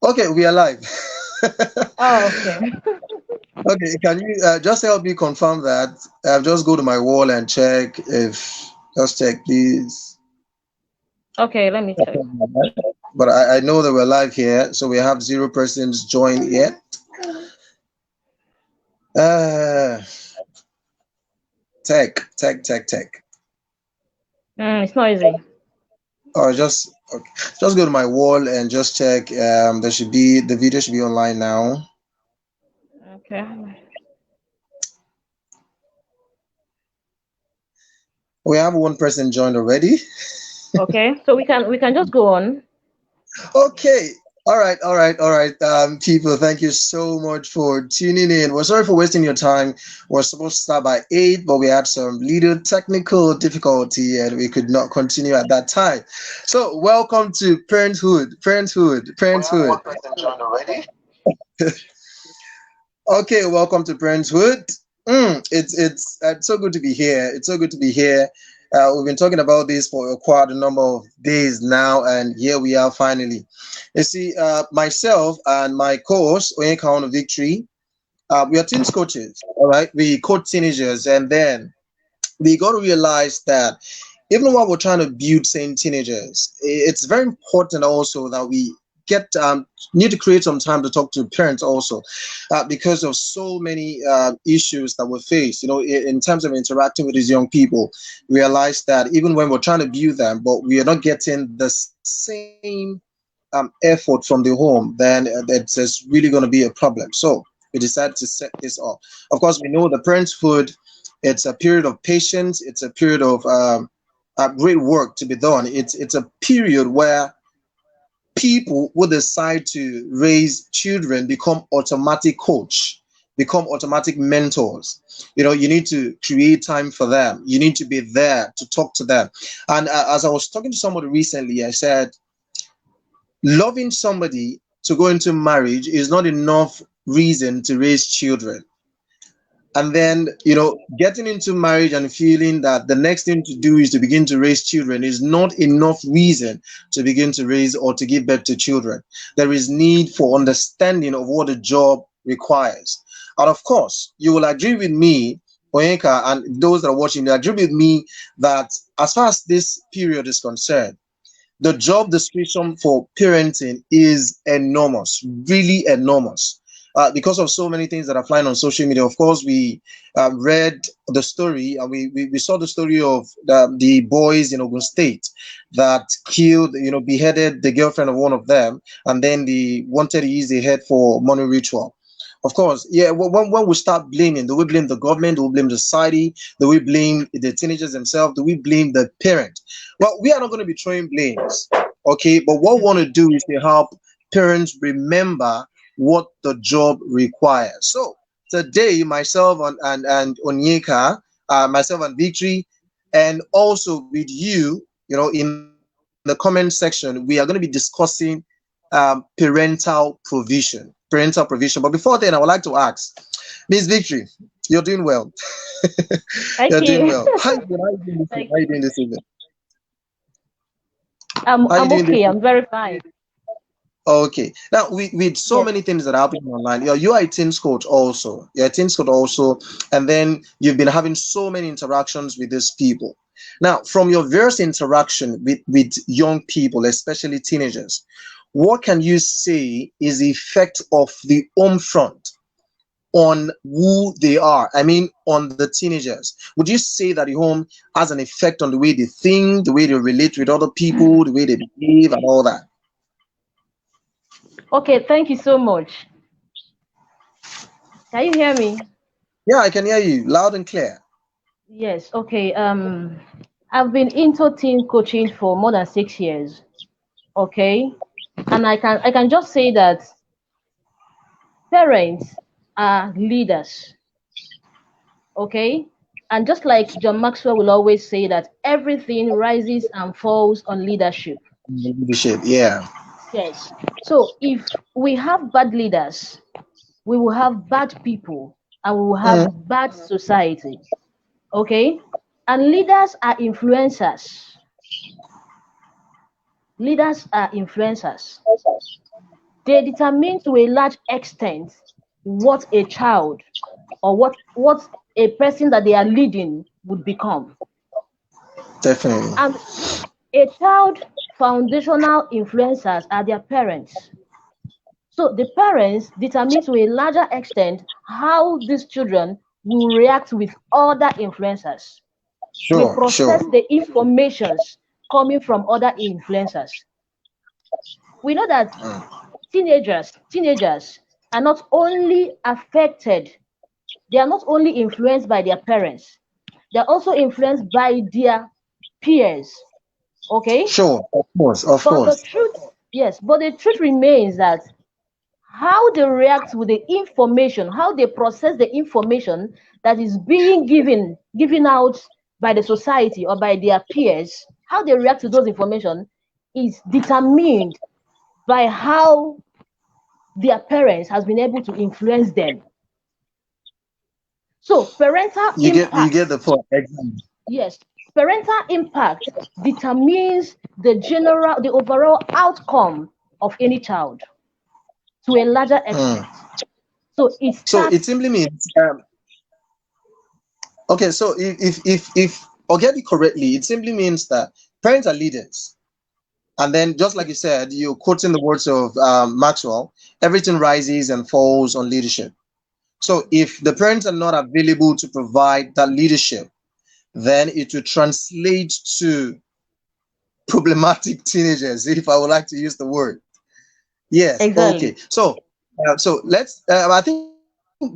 Okay, we are live. Oh, okay. Okay, can you just help me confirm that? Just go to my wall and check if. Just check, please. Okay, let me check. But I know that we're live here, so we have zero persons joined yet. Uh, tech. It's not easy. Or just go to my wall and just check. The video should be online now. Okay. We have one person joined already. Okay. So we can just go on. Okay. All right. People, thank you so much for tuning in. We're sorry for wasting your time. We're supposed to start by 8, but we had some little technical difficulty and we could not continue at that time. So, welcome to Parenthood. We have Parenthood. one person joined already. Okay, welcome to Parenthood. It's so good to be here. It's so good to be here. We've been talking about this for quite a number of days now, and here we are finally. You see, myself and my co-host, Onyeka Victory, we are teens coaches. All right, we coach teenagers, and then we got to realize that even while we're trying to build sane teenagers, it's very important also that we get need to create some time to talk to parents also, because of so many issues that we face. You know, in terms of interacting with these young people, realize that even when we're trying to build them, but we are not getting the same effort from the home, then it's really going to be a problem. So we decided to set this up. Of course, we know the parenthood. It's a period of patience. It's a period of great work to be done. It's a period where people who decide to raise children become automatic coach, become automatic mentors. You know, you need to create time for them. You need to be there to talk to them. And as I was talking to somebody recently, I said, loving somebody to go into marriage is not enough reason to raise children. And then, you know, getting into marriage and feeling that the next thing to do is to begin to raise children is not enough reason to begin to raise or to give birth to children. There is need for understanding of what a job requires. And of course, you will agree with me, Oyenka, and those that are watching, they agree with me that as far as this period is concerned, the job description for parenting is enormous, really enormous. Because of so many things that are flying on social media. Of course, we read the story and we saw the story of the boys in Ogun State that killed, you know, beheaded the girlfriend of one of them, and then they wanted to use the head for money ritual. Of course, yeah. When we start blaming, do we blame the government? Do we blame the society? Do we blame the teenagers themselves? Do we blame the parent? Well, we are not going to be throwing blames, okay? But what we want to do is to help parents remember what the job requires. So today, myself and Onyeka, myself and Victory, and also with you, you know, in the comment section, we are going to be discussing parental provision. But before then, I would like to ask, Miss Victory, you're doing well. You're Thank doing you. well. Thank How you you. doing this evening? I'm How you I'm doing this okay. evening? I'm very fine. Okay. Now, with so Yes. many things that are happening online, you are a teens coach also. You're a teens coach also, and then you've been having so many interactions with these people. Now, from your various interaction with young people, especially teenagers, what can you say is the effect of the home front on who they are? I mean, on the teenagers. Would you say that the home has an effect on the way they think, the way they relate with other people, the way they behave, and all that? Okay. Thank you so much. Can you hear me? Yeah, I can hear you loud and clear. Yes. Okay. I've been into teen coaching for more than 6 years. Okay, and I can just say that parents are leaders. Okay, and just like John Maxwell will always say that everything rises and falls on leadership. Leadership, yeah. Yes. So if we have bad leaders, we will have bad people and we will have Mm. bad society. Okay? And leaders are influencers. Leaders are influencers. they determine to a large extent what a child or what a person that they are leading would become. Definitely. And a child foundational influencers are their parents. So the parents determine to a larger extent how these children will react with other influencers, will Sure, process sure. the informations coming from other influencers. We know that teenagers are not only affected, they are not only influenced by their parents, they're also influenced by their peers. Okay? Sure, of course, of But the course. truth, yes, but the truth remains that how they react with the information, how they process the information that is being given out by the society or by their peers, how they react to those information is determined by how their parents has been able to influence them. So parental You get impact, the point. Exactly. yes, parental impact determines the overall outcome of any child to a larger Mm. extent. So it So it starts, simply means okay. So if or get it correctly, it simply means that parents are leaders. And then, just like you said, you're quoting the words of Maxwell, everything rises and falls on leadership. So, if the parents are not available to provide that leadership, then it will translate to problematic teenagers, if I would like to use the word. Yes, exactly. okay. So let's. I think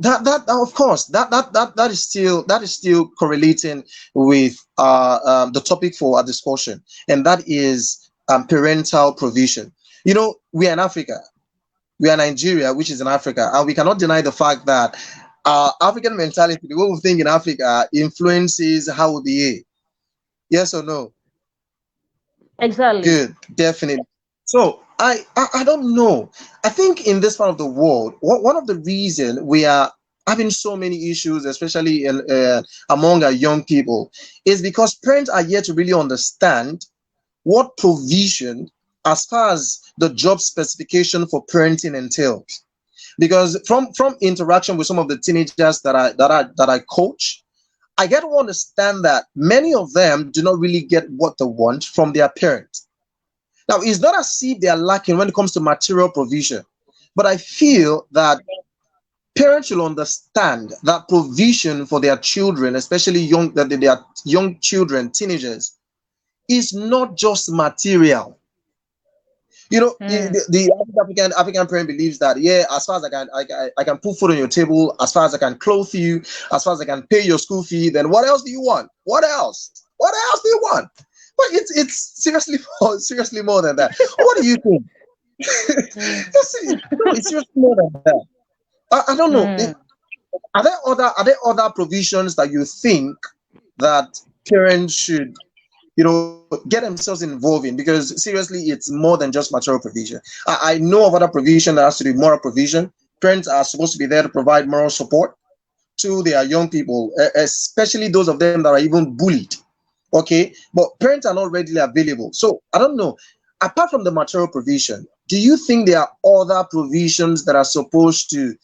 that of course that is still correlating with the topic for our discussion, and that is parental provision. We are in Africa, we are Nigeria, which is in Africa, and we cannot deny the fact that African mentality, the way we think in Africa, influences how we behave. Yes or no? Exactly. Good, definitely. So I don't know. I think in this part of the world, one of the reason we are having so many issues, especially among our young people, is because parents are yet to really understand what provision, as far as the job specification for parenting entails. Because from interaction with some of the teenagers that I coach, I get to understand that many of them do not really get what they want from their parents. Now, it's not as if they are lacking when it comes to material provision, but I feel that parents should understand that provision for their children, especially their young children, teenagers, is not just material. Mm, The African parent believes that, yeah, as far as I can put food on your table, as far as I can clothe you, as far as I can pay your school fee, then what else do you want? What else? What else do you want? But it's seriously seriously more than that. What do you think? mm, No, it's seriously more than that. I don't know. mm. Are there other provisions that you think that parents should get themselves involved in? Because seriously, it's more than just material provision. I know of other provision that has to do with moral provision. Parents are supposed to be there to provide moral support to their young people, especially those of them that are even bullied. Okay, but parents are not readily available. So I don't know. Apart from the material provision, do you think there are other provisions that are supposed to,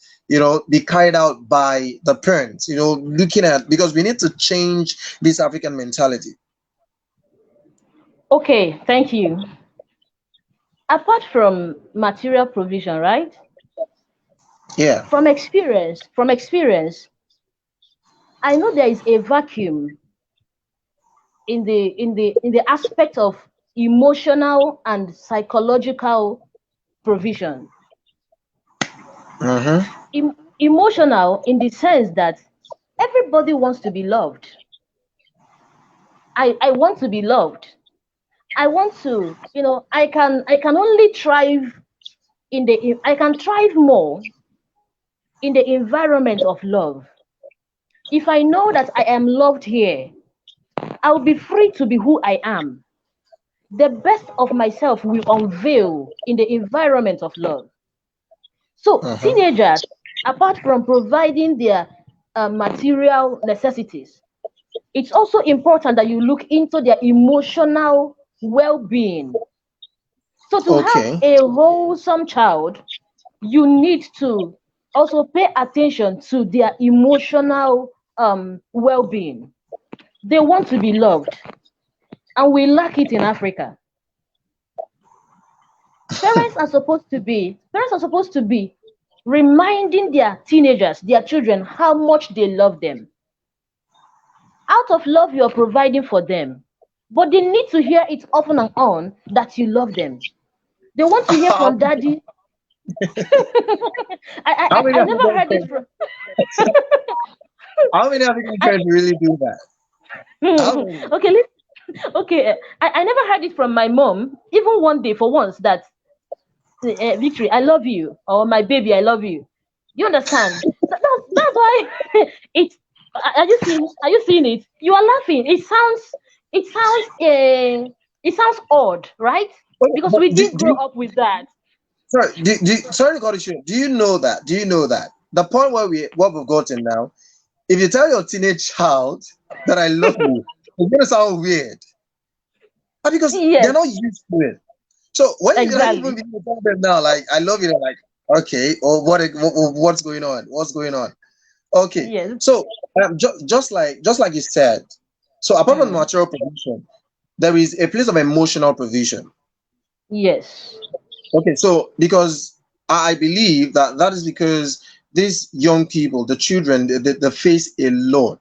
be carried out by the parents? Looking at, because we need to change this African mentality. Okay, thank you. Apart from material provision, right? Yeah. From experience, I know there is a vacuum in the aspect of emotional and psychological provision. Mm-hmm. Emotional in the sense that everybody wants to be loved. I want to be loved. I want to, I can only thrive I can thrive more in the environment of love. If I know that I am loved here, I'll be free to be who I am. The best of myself will unveil in the environment of love. So, Mm-hmm. teenagers, apart from providing their material necessities, it's also important that you look into their emotional well being. So, to have Okay. a wholesome child, you need to also pay attention to their emotional well-being. They want to be loved, and we lack it in Africa. Parents are supposed to be reminding their teenagers, their children, how much they love them. Out of love you're providing for them, but they need to hear it often and on that you love them. They want to hear how, from daddy. how I many never African heard it parents, from. how many African I, parents really do that? How many? okay, okay. I never heard it from my mom, even one day for once, that Victory, I love you, or my baby, I love you. You understand? That's why it. Are you seeing it? You are laughing. It sounds odd, right? Because But we do, didn't do grow you, up with that. sorry, sorry to cut you short. Do you know that? Do you know that the point where we've gotten now? If you tell your teenage child that I love you, it's gonna sound weird, but because they're Yes, not used to it. So when you gonna even exactly. begin to tell them now, like I love you, they're like, okay, or what's going on? What's going on? Okay, Yes. so just like you said, so apart from Mm. material provision, there is a place of emotional provision. Yes. Okay, so because I believe that is because these young people, the children, they face a lot.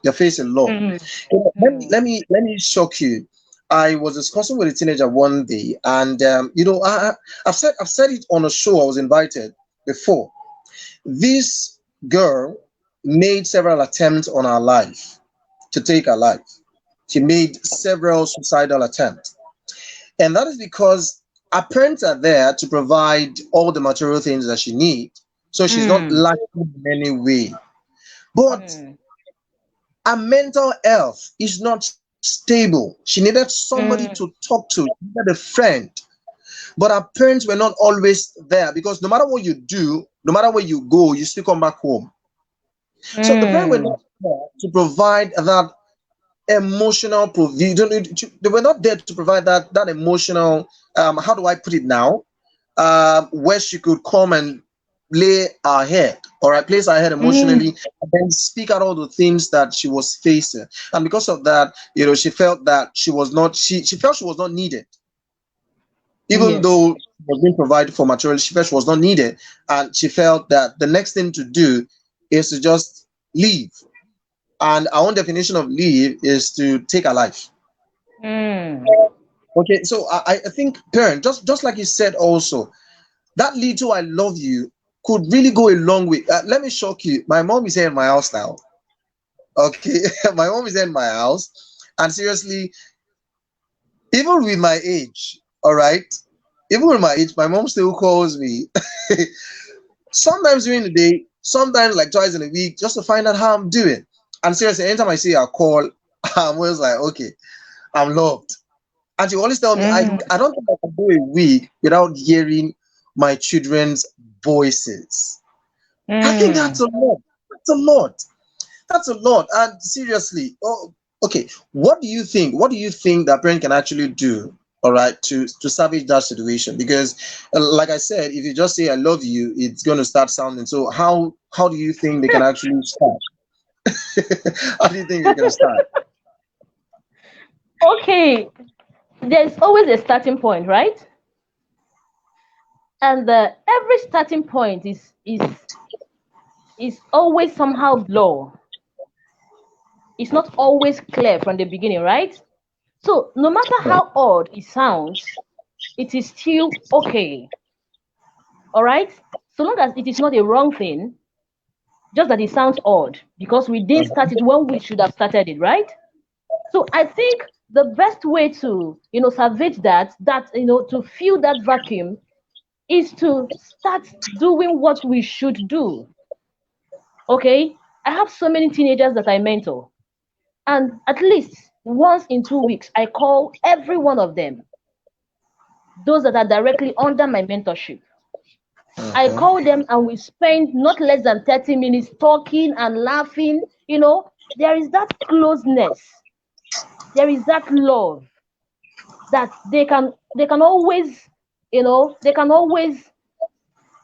They face a lot. Mm. Let Mm. me let me shock you. I was discussing with a teenager one day, and I've said it on a show I was invited before. This girl made several attempts on her life to take her life. She made several suicidal attempts. And that is because her parents are there to provide all the material things that she needs. So she's not Mm. lacking in any way. But Mm. her mental health is not stable. She needed somebody to Mm. talk to, she needed a friend. But her parents were not always there because no matter what you do, no matter where you go, you still come back home. So the parents were Mm. not there to provide that emotional provision. They were not there to provide that emotional. How do I put it now? Where she could come and lay her head, or I place her head emotionally, Mm. and then speak out all the things that she was facing. And because of that, she felt that she felt she was not needed, even Yes. though she was being provided for material. She felt she was not needed, and she felt that the next thing to do is to just leave. And our own definition of leave is to take a life. Mm. Okay, so I think parent, just like you said also, that little I love you could really go a long way. Let me shock you. My mom is here in my house now. Okay, my mom is here in my house, and seriously, even with my age, all right, even with my age, my mom still calls me. Sometimes during the day, sometimes like twice in a week, just to find out how I'm doing. And seriously, anytime I see her call, I'm always like, okay, I'm loved. And she always tell me, Mm. I don't think I can go a week without hearing my children's voices. I think that's Mm. a lot. That's a lot. That's a lot. And seriously, okay. What do you think? What do you think that parent can actually do? All right, to salvage that situation, because, like I said, if you just say "I love you," it's going to start sounding. So how do you think they can actually start? How do you think they can start? Okay, there's always a starting point, right? And every starting point is always somehow blur. It's not always clear from the beginning, right? So no matter how odd it sounds, it is still okay. All right? So long as it is not a wrong thing, just that it sounds odd because we didn't start it when we should have started it, right? So I think the best way to salvage that to fill that vacuum is to start doing what we should do. Okay? I have so many teenagers that I mentor, and at least once in 2 weeks, I call every one of them, those that are directly under my mentorship. I Mhm. call them and we spend not less than 30 minutes talking and laughing. There is that closeness, there is that love that they can always, they can always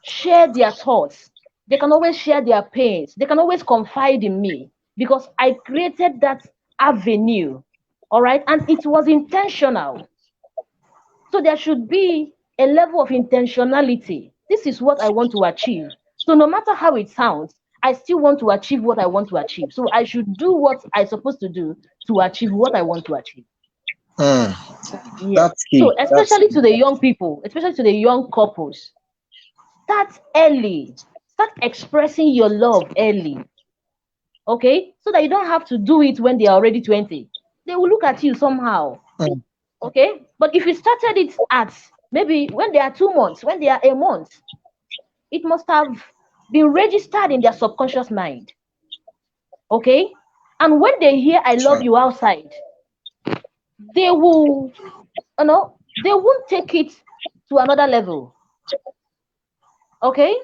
share their thoughts. They can always share their pains. They can always confide in me because I created that avenue. All right. And it was intentional. So there should be a level of intentionality. This is what I want to achieve. So no matter how it sounds, I still want to achieve what I want to achieve. So I should do what I'm supposed to do to achieve what I want to achieve. Mm, Yes. that's So key. That's especially key. to the young people, especially to the young couples, start early. Start expressing your love early. Okay? So that you don't have to do it when they are already 20. They will look at you somehow. Mm, Okay? But if you started it at maybe when they are 2 months, when they are a month, it must have been registered in their subconscious mind. Okay? And when they hear I that's love right. you outside, they will, they won't take it to another level. Okay?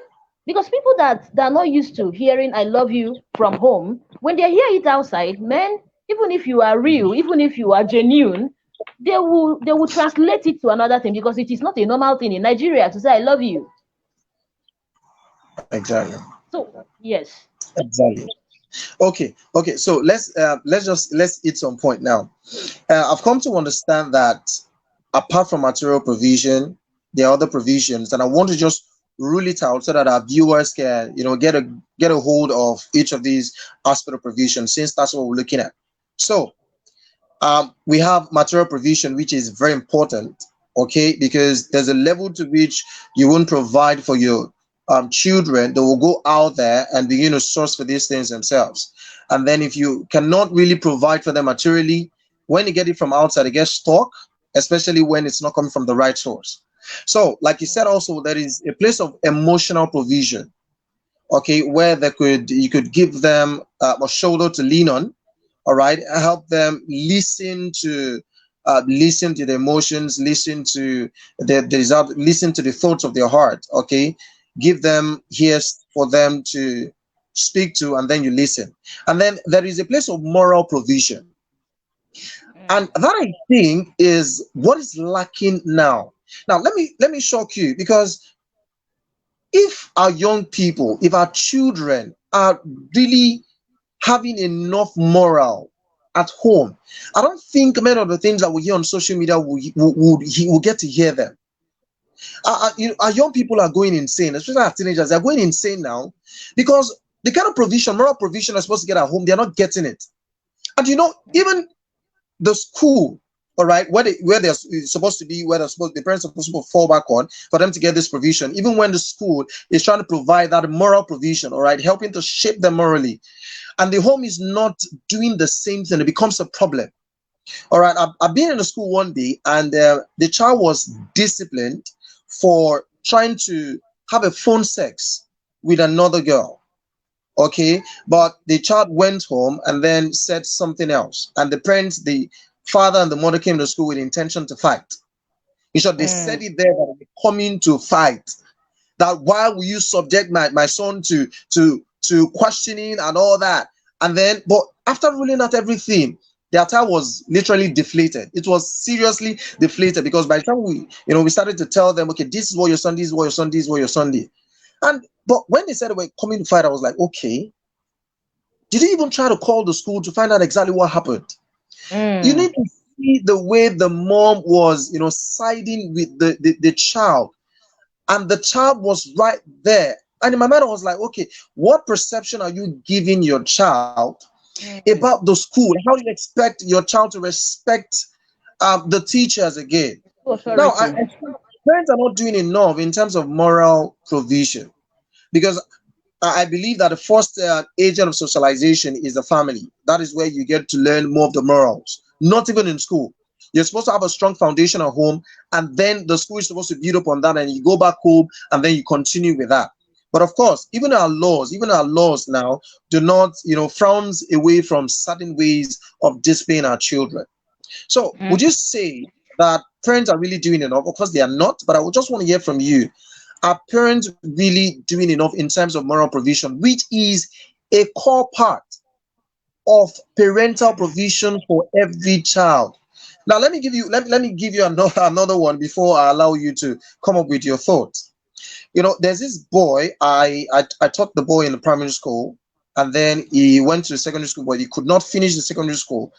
Because people that are not used to hearing I love you from home, when they hear it outside, man, even if you are real, even if you are genuine, they will translate it to another thing because it is not a normal thing in Nigeria to say I love you. Exactly. So yes. Exactly. Okay. So let's hit some point now. I've come to understand that apart from material provision, there are other provisions, and I want to just rule it out so that our viewers can, get a hold of each of these aspect of provision, since that's what we're looking at. So, we have material provision, which is very important, okay, because there's a level to which you won't provide for your children. They will go out there and begin to source for these things themselves. And then if you cannot really provide for them materially, when you get it from outside, it gets stuck, especially when it's not coming from the right source. So, like you said, also there is a place of emotional provision, okay, where you could give them a shoulder to lean on, all right, help them listen to the emotions, listen to the desire, listen to the thoughts of their heart, okay, give them ears for them to speak to, and then you listen. And then there is a place of moral provision, and Mm. that, I think, is what is lacking now. Now let me shock you, because if our young people, if our children are really having enough moral at home, I don't think many of the things that we hear on social media will get to hear them. Our young people are going insane, especially our teenagers. They're going insane now because the kind of provision, moral provision, they're supposed to get at home, they're not getting it. And even the school, all right, where they're supposed to be, where the parents are supposed to fall back on for them to get this provision, even when the school is trying to provide that moral provision, all right, helping to shape them morally, and the home is not doing the same thing, it becomes a problem. All right, I've been in a school one day, and the child was disciplined for trying to have a phone sex with another girl. Okay, but the child went home and then said something else, and the father and the mother came to school with intention to fight. In short, they said Mm. it there that they're coming to fight. That why will you subject my son to questioning and all that? And then, but after ruling out everything, the attack was literally deflated. It was seriously deflated, because by the time we started to tell them, okay, this is what your son, this is what your son, this is what your son did. And but when they said they were coming to fight, I was like, okay, did you even try to call the school to find out exactly what happened? You Mm. need to see the way the mom was, siding with the child, and the child was right there. And in my mind, I was like, okay, what perception are you giving your child Mm. about the school? How do you expect your child to respect the teachers again? Now, I Authority. think parents are not doing enough in terms of moral provision, because I believe that the first agent of socialization is the family. That is where you get to learn more of the morals, not even in school. You're supposed to have a strong foundation at home, and then the school is supposed to build upon that, and you go back home, and then you continue with that. But of course, even our laws now do not, frowns away from certain ways of displaying our children. So, would you Mm. say that parents are really doing enough? Of course, they are not, but I would just want to hear from you. Are parents really doing enough in terms of moral provision, which is a core part of parental provision for every child? Now, let me give you another one before I allow you to come up with your thoughts. there's this boy. I taught the boy in the primary school, and then he went to secondary school, but he could not finish the secondary school.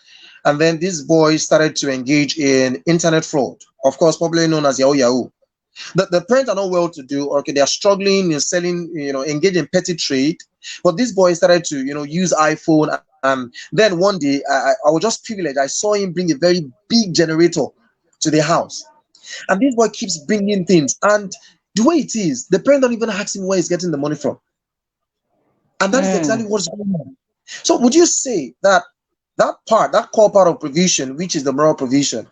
And then this boy started to engage in internet fraud, of course, popularly known as Yahoo Yahoo. The parents are not well to do, or okay, they are struggling in selling, engage in petty trade. But this boy started to, use iPhone. And then one day, I was just privileged. I saw him bring a very big generator to the house. And this boy keeps bringing things. And the way it is, the parent don't even ask him where he's getting the money from. And that is exactly Mm. what's going on. So would you say that that core part of provision, which is the moral provision,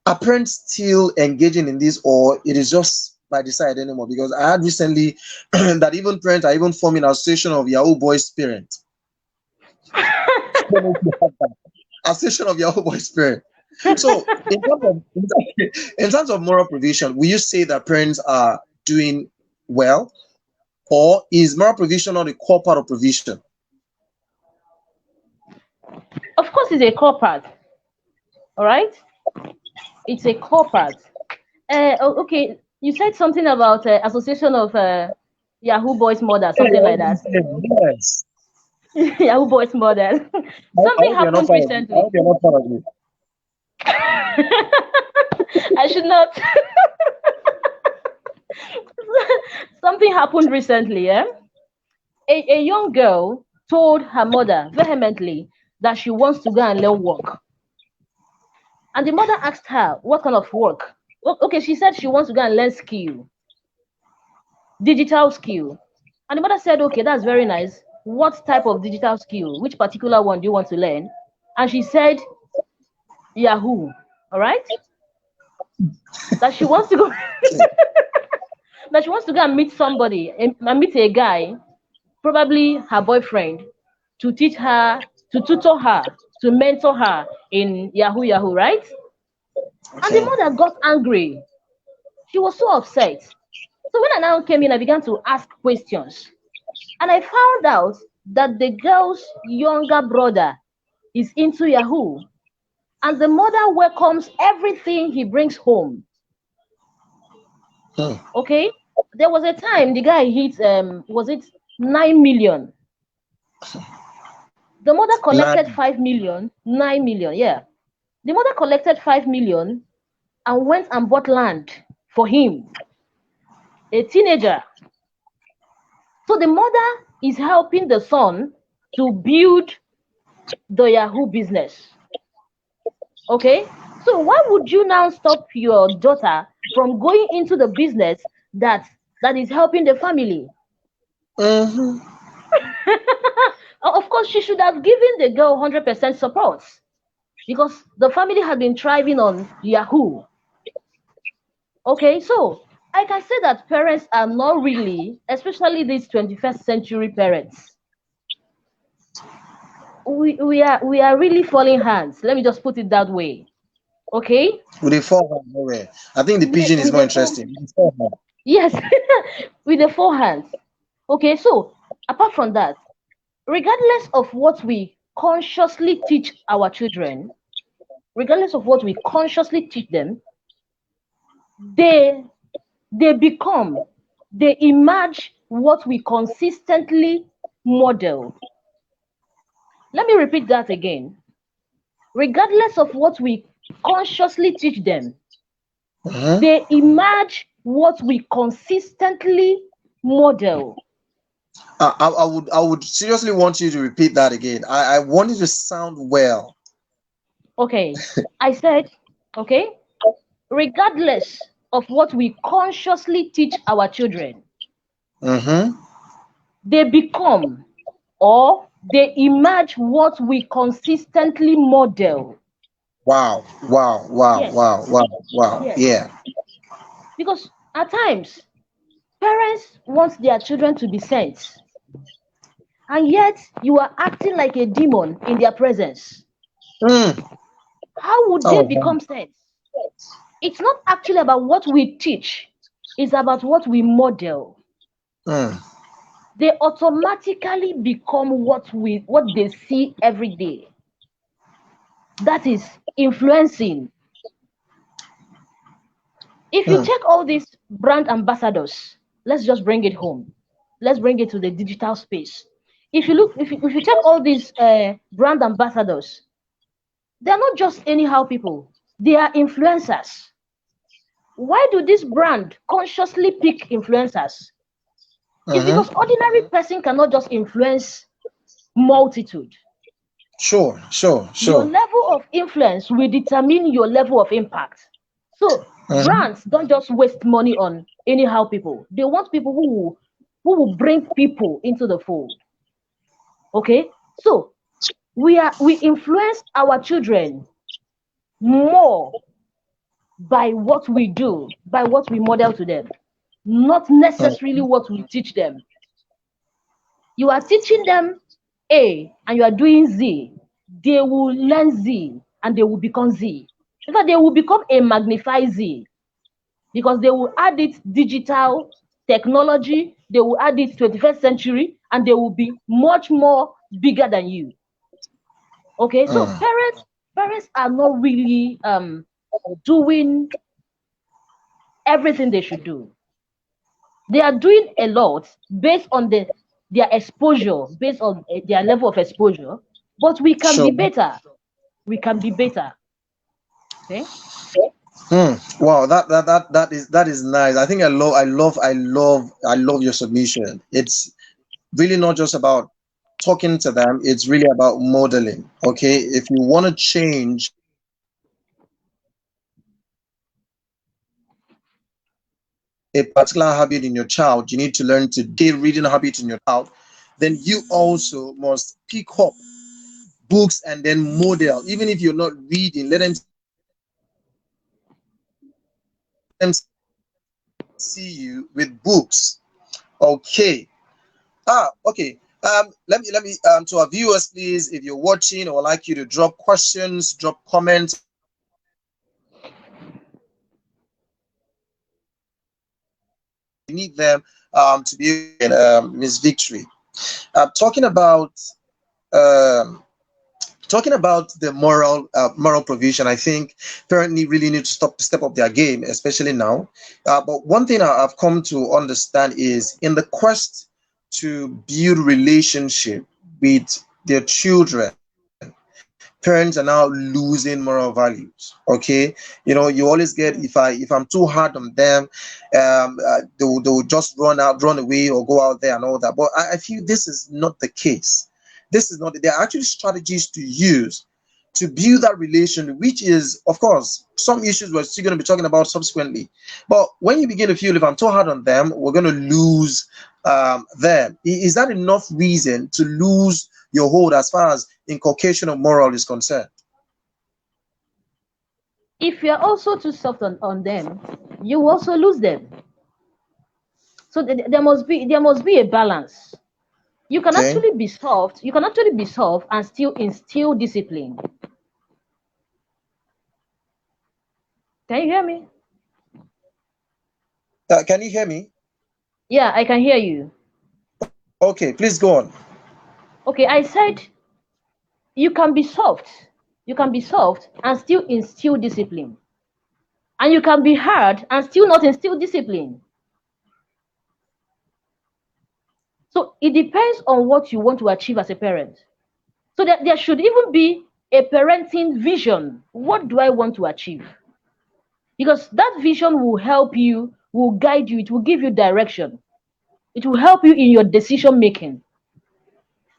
are parents still engaging in this, or it is just by the side anymore? Because I had recently that even parents are even forming an association of Yahoo Boys parents. I don't know if you have that. Association of Yahoo Boys parents. So in terms of moral provision, will you say that parents are doing well, or is moral provision not a core part of provision? Of course, it's a core part. All right, it's a core part. Okay, you said something about association of Yahoo Boys model, something like that. Yes. Yahoo Boys model. I Something hope you're not happened part of it. I recently. hope you're not part of it. I should not. Something happened recently. A young girl told her mother vehemently that she wants to go and learn work. And the mother asked her what kind of work. Okay, she said she wants to go and learn skill, digital skill. And the mother said, okay, that's very nice. What type of digital skill? Which particular one do you want to learn? And she said, Yahoo. All right. That she wants to go that she wants to go and meet somebody and meet a guy, probably her boyfriend, to teach her, to tutor her, to mentor her in Yahoo Yahoo, right? And the Okay. mother got angry. She was so upset. So when I now came in, I began to ask questions. And I found out that the girl's younger brother is into Yahoo. And the mother welcomes everything he brings home. Hmm. Okay? There was a time the guy hit was it 9 million? The mother collected Nine. 5 million, 9 million, yeah. The mother collected 5 million and went and bought land for him, a teenager. So the mother is helping the son to build the Yahoo business. Okay? So why would you now stop your daughter from going into the business that is helping the family? Mm-hmm. Of course, she should have given the girl 100% support because the family had been thriving on Yahoo. Okay, so I can say that parents are not really, especially these 21st century parents, we are really falling hands. Let me just put it that way. Okay? With a forehand, nowhere. I think the pigeon is With more a four, interesting. With a forehand. yes, with the four hands. Okay, so apart from that, regardless of what we consciously teach our children, regardless of what we consciously teach them, they they become, they emerge what we consistently model. Let me repeat that again. Regardless of what we consciously teach them, Mm-hmm. they emerge what we consistently model. I would seriously want you to repeat that again. I want it to sound well. Okay, I said, okay, regardless of what we consciously teach our children, Mm-hmm. they become or they emerge what we consistently model. Wow. Wow. Wow. Yes, Wow. Wow. Wow. yes. Yeah. Because at times, parents want their children to be saints, and yet you are acting like a demon in their presence. Mm. How would they Oh, wow. become saints? It's not actually about what we teach, it's about what we model. Mm. They automatically become what they see every day. That is influencing. If you Mm. check all these brand ambassadors, Let's just bring it home. Let's bring it to the digital space. If you check all these brand ambassadors, they're not just anyhow people. They are influencers. Why do this brand consciously pick influencers? It's Mm-hmm. because ordinary person cannot just influence multitude. Sure, sure, Your sure. level of influence will determine your level of impact. So Mm-hmm. brands don't just waste money on anyhow people. They want people who will bring people into the fold. Okay? So we influence our children more by what we do, by what we model to them, not necessarily what we teach them. You are teaching them A and you are doing Z, they will learn Z and they will become Z. In fact, they will become a magnified Z because they will add it digital technology, they will add it 21st century, and they will be much more bigger than you. Okay, so Mm. parents are not really doing everything they should do. They are doing a lot based on their exposure, based on their level of exposure, but we can be Sure. better. We can be better. Okay. Wow, that is nice. I think I love your submission. It's really not just about talking to them, it's really about modeling. Okay, if you want to change a particular habit in your child, you need to learn to day reading habit in your child. Then you also must pick up books and then model. Even if you're not reading, let them see you with books. Okay. Okay. Let me to our viewers, please, if you're watching, I would like you to drop questions, drop comments we need them to be Miss Victory. Talking about um, talking about the moral provision, I think parents really need to step up their game, especially now. But one thing I've come to understand is in the quest to build relationship with their children, parents are now losing moral values. Okay, you always get, if I'm too hard on them, they will just run away or go out there and all that. But I feel this is not the case. This is not, there are actually strategies to use to build that relation, which is, of course, some issues we're still going to be talking about subsequently. But when you begin to feel if I'm too hard on them, we're going to lose them. Is that enough reason to lose your hold as far as inculcation of moral is concerned? If you are also too soft on them, you also lose them. So there must be a balance. You can Okay. actually be soft. You can actually be soft and still instill discipline. Can you hear me? Can you hear me? Yeah, I can hear you. Okay, please go on. Okay, I said you can be soft. You can be soft and still instill discipline. And you can be hard and still not instill discipline. So it depends on what you want to achieve as a parent. So there should even be a parenting vision. What do I want to achieve? Because that vision will help you, will guide you, it will give you direction. It will help you in your decision making.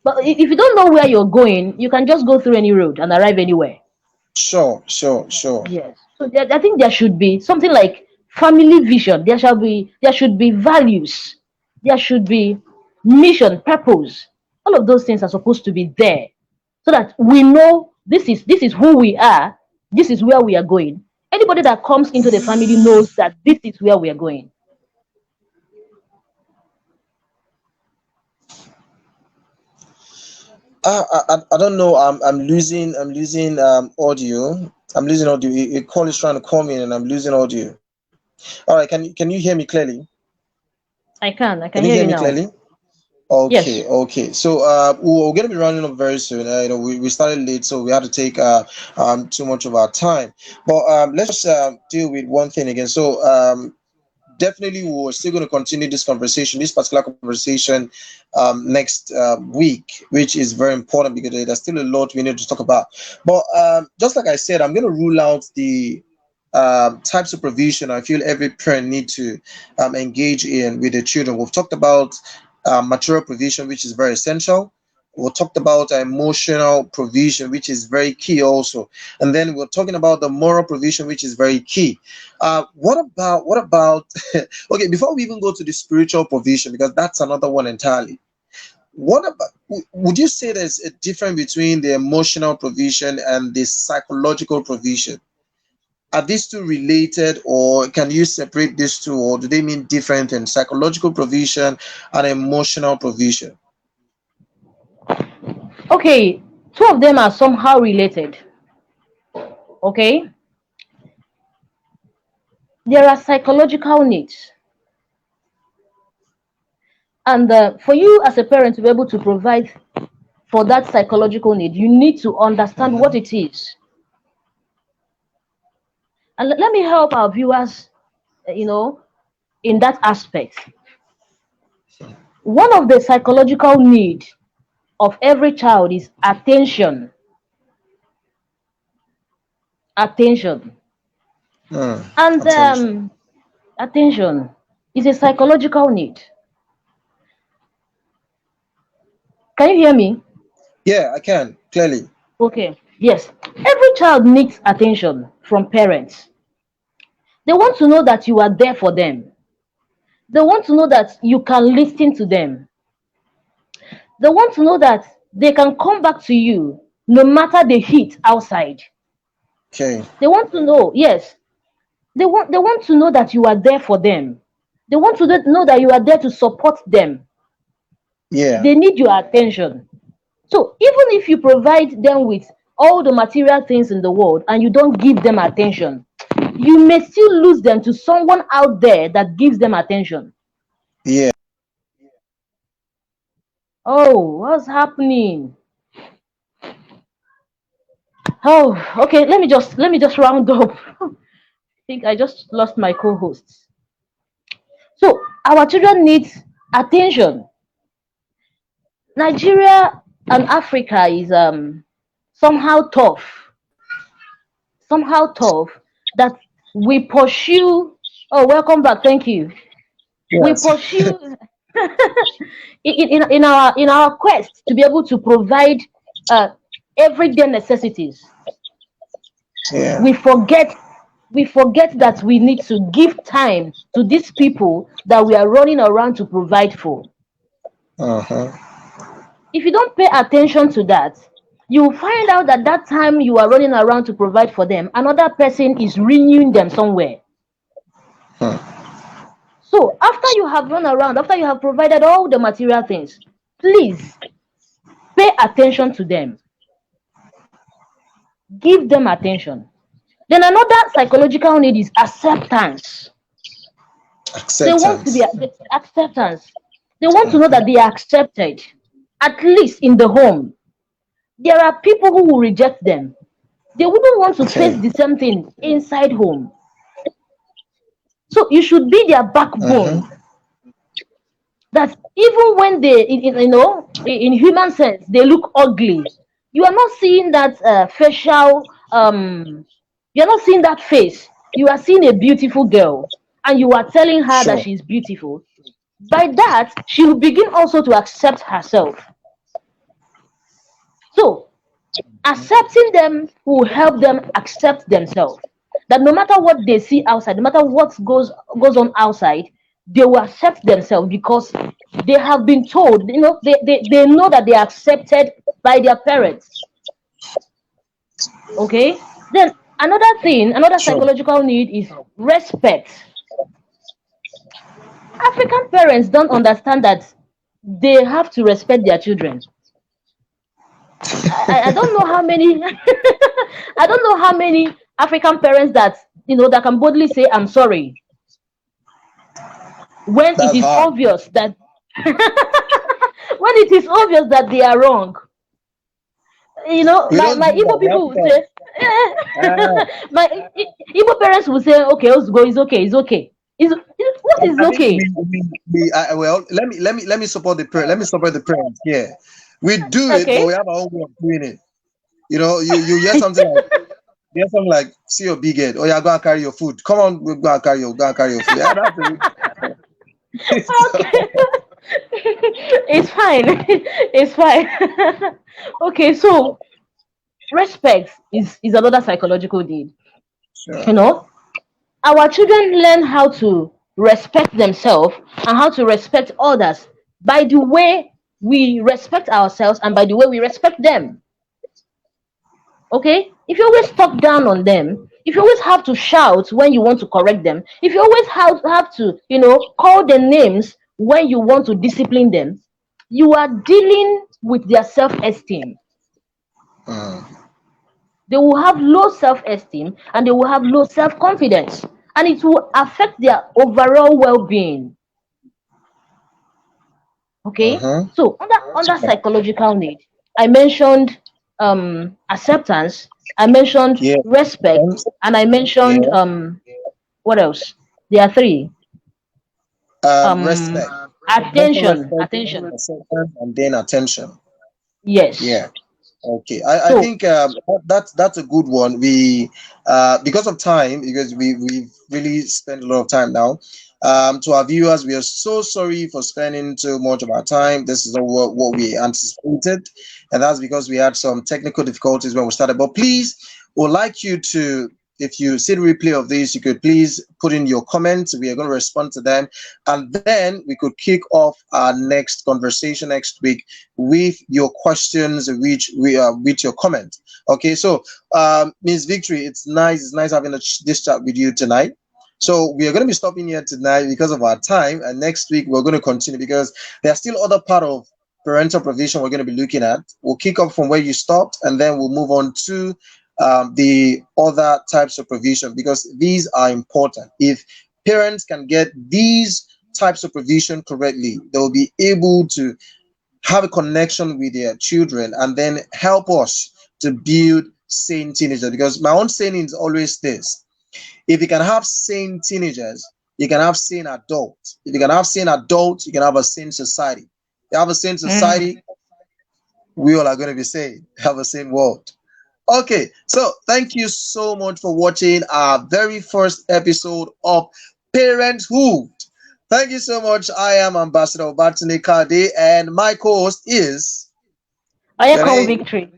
But if you don't know where you're going, you can just go through any road and arrive anywhere. Sure, sure, sure. Yes. So I think there should be something like family vision. There should be values. There should be mission, purpose. All of those things are supposed to be there, so that we know this is who we are. This is where we are going. Anybody that comes into the family knows that this is where we are going. I don't know. I'm losing audio. I'm losing audio. A call is trying to call me and I'm losing audio. All right, can you hear me clearly? I can. I Can can you hear hear you me now. clearly? Okay, Yes. okay. So we're going to be running up very soon. We started late, so we had to take too much of our time. But let's just deal with one thing again. So definitely we're still going to continue this particular conversation, next week, which is very important because there's still a lot we need to talk about. But just like I said, I'm going to rule out the types of provision I feel every parent need to engage in with their children. We've talked about material provision, which is very essential. We talked about emotional provision, which is very key also, and then we're talking about the moral provision, which is very key. What about okay, before we even go to the spiritual provision, because that's another one entirely. What about, would you say there's a difference between the emotional provision and the psychological provision? Are these two related, or can you separate these two, or do they mean different in psychological provision and emotional provision? Okay, two of them are somehow related. Okay, there are psychological needs, and for you as a parent to be able to provide for that psychological need, you need to understand what Mhm. it is. And let me help our viewers, you know, in that aspect. One of the psychological need of every child is attention. Attention. And Attention. attention is a psychological need. Can you hear me? Yeah, I can clearly. Okay. Yes. Every child needs attention from parents. They want to know that you are there for them. They want to know that you can listen to them. They want to know that they can come back to you no matter the heat outside. Okay. They want to know, yes, they want to know that you are there for them. They want to know that you are there to support them. Yeah. They need your attention. So even if you provide them with all the material things in the world and you don't give them attention, you may still lose them to someone out there that gives them attention. Yeah. Oh, what's happening? Oh, okay, let me just round up. I think I just lost my co-hosts. So our children need attention. Nigeria and Africa is somehow tough, somehow tough that we pursue. Oh, welcome back. Thank you. We Yes. pursue in our quest to be able to provide uh, everyday necessities. Yeah. We forget we forget that we need to give time to these people that we are running around to provide for. Uh-huh. If you don't pay attention to that, you will find out that that time you are running around to provide for them, another person is renewing them somewhere. Hmm. So after you have run around, after you have provided all the material things, please pay attention to them. Give them attention. Then another psychological need is acceptance. They want to be Acceptance. acceptance. They want to know Mhm. that they are accepted, at least in the home. There are people who will reject them. They wouldn't want to face Okay. the same thing inside home. So you should be their backbone. Mm-hmm. That even when they, in human sense, they look ugly. You are not seeing that facial. You're not seeing that face. You are seeing a beautiful girl, and you are telling her that Sure. she's beautiful. By that, she will begin also to accept herself. So accepting them will help them accept themselves. That no matter what they see outside, no matter what goes on outside, they will accept themselves because they have been told, they know that they are accepted by their parents. Okay? Then another thing, another Sure. psychological need is respect. African parents don't understand that they have to respect their children. I don't know how many I don't know how many African parents that that can boldly say I'm sorry when it That's is hard. obvious that when it is obvious that they are wrong. We don't My do that. Igbo We have people to will say, Ah, my Igbo parents will say, okay, Ozgo, it's okay, it's okay. What that is I think okay. well, let me support the parent. Let me support the parents. Yeah, we do it, but Okay. we have our own way of doing it. You know, you hear something like see your big head. Oh yeah, go and carry your food. Come on, go and carry your food. Yeah, that's Okay. it. It's fine. It's fine. Okay, so respect is another psychological need. You Sure. know, our children learn how to respect themselves and how to respect others by the way we respect ourselves and by the way we respect them. Okay, if you always talk down on them, if you always have to shout when you want to correct them, if you always have to call them names when you want to discipline them, you are dealing with their self-esteem. Mm. They will have low self-esteem and they will have low self-confidence, and it will affect their overall well-being. Okay, Mm-hmm. so under psychological need, I mentioned acceptance, I mentioned Yeah. respect, and I mentioned Yeah. what else? There are three. um Respect. Mental Attention, respect, attention. acceptance, and then attention. Yes. Yeah. Okay. I So think that's a good one. We because of time, because we've really spent a lot of time now. To our viewers, we are so sorry for spending too much of our time. This is not what we anticipated, and that's because we had some technical difficulties when we started. But please, we'd like you to, if you see the replay of this, you could please put in your comments. We are going to respond to them, and then we could kick off our next conversation next week with your questions, which we with your comment. Okay, so Miss Victory, it's nice having this chat with you tonight. So we are going to be stopping here tonight because of our time, and next week we're going to continue because there are still other part of parental provision we're going to be looking at. We'll kick off from where you stopped, and then we'll move on to the other types of provision because these are important. If parents can get these types of provision correctly, they will be able to have a connection with their children and then help us to build sane teenagers. Because my own saying is always this: if you can have sane teenagers, you can have sane adults. If you can have sane adults, you can have a sane society. You have a sane mm, society, we all are going to be sane, have a sane world. Okay, so thank you so much for watching our very first episode of Parenthood. Thank you so much. I am Ambassador Batune Kade, and my co-host is I your call name. victory.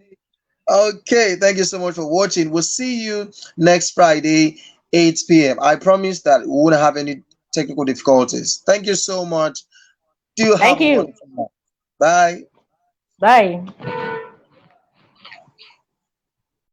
Okay, thank you so much for watching. We'll see you next Friday, 8 p.m. I promise that we won't have any technical difficulties. Thank you so much. Do have Thank a you. wonderful night. Bye. Bye.